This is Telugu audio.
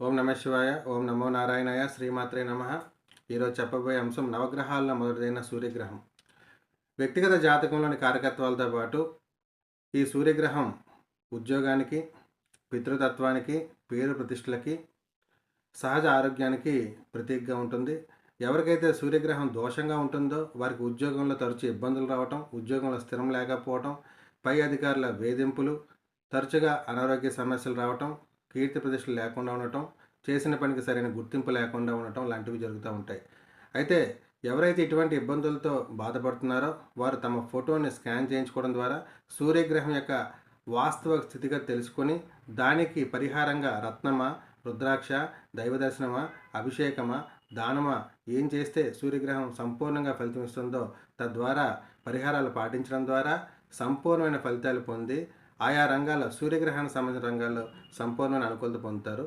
ఓం నమ శివాయ. ఓం నమో నారాయణాయ. శ్రీమాత్రే నమ. ఈరోజు చెప్పబోయే అంశం నవగ్రహాల్లో మొదటిదైన సూర్యగ్రహం. వ్యక్తిగత జాతకంలోని కారకత్వాలతో పాటు ఈ సూర్యగ్రహం ఉద్యోగానికి, పితృతత్వానికి, పేరు ప్రతిష్టలకి, సహజ ఆరోగ్యానికి ప్రతీకగా ఉంటుంది. ఎవరికైతే సూర్యగ్రహం దోషంగా ఉంటుందో వారికి ఉద్యోగంలో తరచూ ఇబ్బందులు రావటం, ఉద్యోగంలో స్థిరం లేకపోవటం, పై అధికారుల వేధింపులు, తరచుగా అనారోగ్య సమస్యలు రావటం, కీర్తి ప్రతిష్టలు లేకుండా ఉండటం, చేసిన పనికి సరైన గుర్తింపు లేకుండా ఉండటం లాంటివి జరుగుతూ ఉంటాయి. అయితే ఎవరైతే ఇటువంటి ఇబ్బందులతో బాధపడుతున్నారో వారు తమ ఫోటోని స్కాన్ చేయించుకోవడం ద్వారా సూర్యగ్రహం యొక్క వాస్తవ స్థితిగా తెలుసుకొని దానికి పరిహారంగా రత్నమా, రుద్రాక్ష, దైవ దర్శనమా, అభిషేకమా, దానమా ఏం చేస్తే సూర్యగ్రహం సంపూర్ణంగా ఫలితం ఇస్తుందో తద్వారా పరిహారాలు పాటించడం ద్వారా సంపూర్ణమైన ఫలితాలు పొంది ఆయా రంగాల్లో సూర్యగ్రహానికి సంబంధించిన రంగాల్లో సంపూర్ణమైన అనుకూలత పొందుతారు.